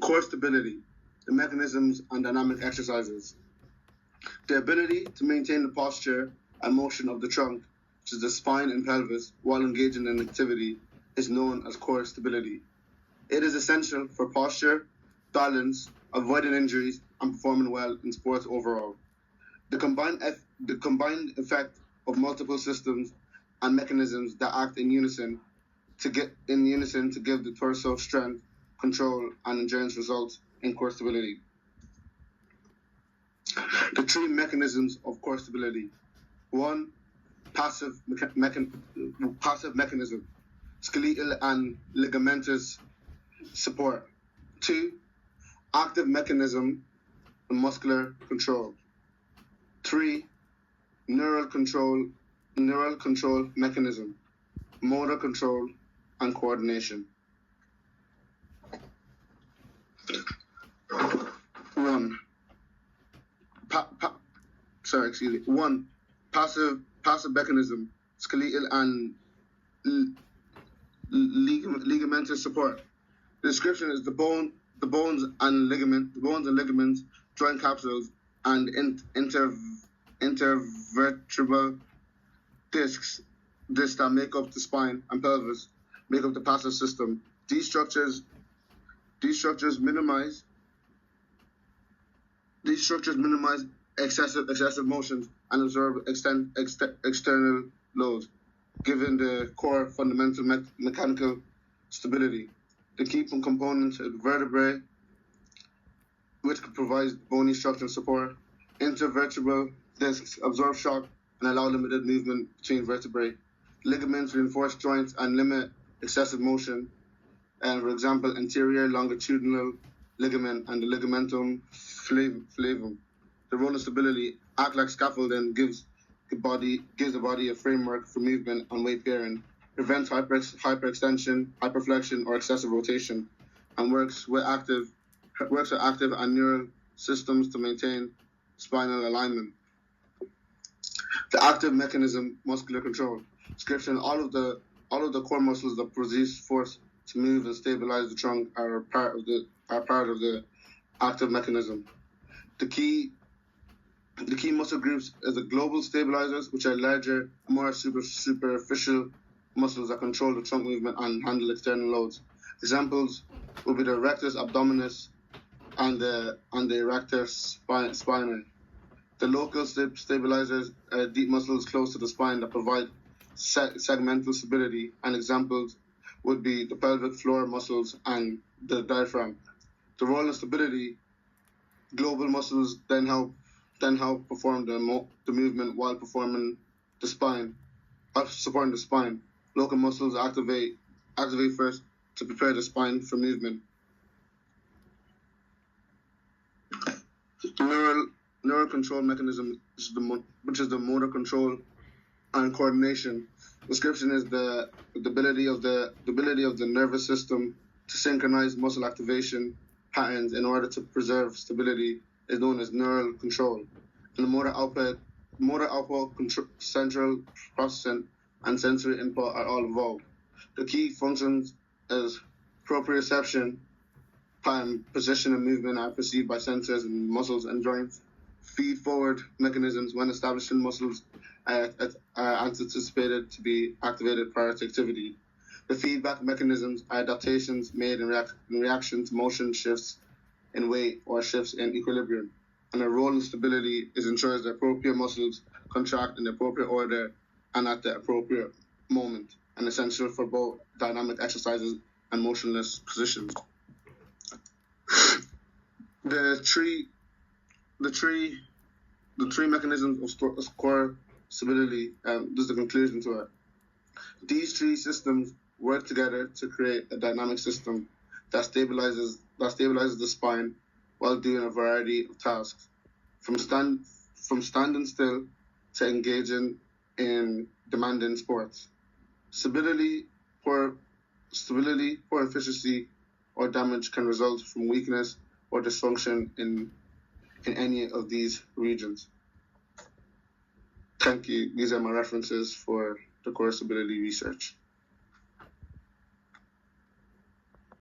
Core stability, the mechanisms and dynamic exercises. The ability to maintain the posture and motion of the trunk, which is the spine and pelvis, while engaging in activity, is known as core stability. It is essential for posture, balance, avoiding injuries, and performing well in sports overall. The combined effect of multiple systems and mechanisms that act in unison to give the torso strength, control, and endurance results in core stability. The three mechanisms of core stability. 1. Passive mechanism, skeletal and ligamentous support. 2. Active mechanism, muscular control. 3. Neural control mechanism, motor control and coordination. 1. Passive mechanism, skeletal and ligamentous support. The description is the bones and ligaments, joint capsules, and intervertebral discs that make up the spine and pelvis make up the passive system. These structures minimize excessive motions and absorb external loads, giving the core fundamental mechanical stability. The key components are the vertebrae, which provides bony structure and support. Intervertebral discs absorb shock and allow limited movement between vertebrae. Ligaments reinforce joints and limit excessive motion. And for example, anterior longitudinal ligament and the ligamentum flavum. The role of stability act like scaffolding, gives the body a framework for movement and weight bearing, prevents hyperextension, hyperflexion, or excessive rotation, and works with active and neural systems to maintain spinal alignment. The active mechanism, muscular control. Description: all of the core muscles that produce force to move and stabilize the trunk are part of the active mechanism. The key muscle groups are the global stabilizers, which are larger, more superficial muscles that control the trunk movement and handle external loads. Examples would be the rectus abdominis and the erector spinae. The local stabilizers are deep muscles close to the spine that provide segmental stability, and examples would be the pelvic floor muscles and the diaphragm. The role of stability: global muscles then help perform the movement while supporting the spine. Local muscles activate first to prepare the spine for movement. Neural control mechanism, which is the motor control and coordination. Description is the ability of the nervous system to synchronize muscle activation patterns in order to preserve stability is known as neural control. And the motor output, control, central processing, and sensory input are all involved. The key functions is proprioception, pattern, position, and movement are perceived by sensors and muscles and joints. Feed-forward mechanisms, when establishing muscles, are anticipated to be activated prior to activity. The feedback mechanisms are adaptations made in reaction to motion shifts in weight or shifts in equilibrium. And the role of stability ensures the appropriate muscles contract in the appropriate order and at the appropriate moment, and essential for both dynamic exercises and motionless positions. The three mechanisms of core stability. This is the conclusion to it. These three systems work together to create a dynamic system that stabilizes the spine while doing a variety of tasks, from standing still to engaging in demanding sports. Poor efficiency or damage can result from weakness or dysfunction in any of these regions. Thank you. These are my references for the core stability research.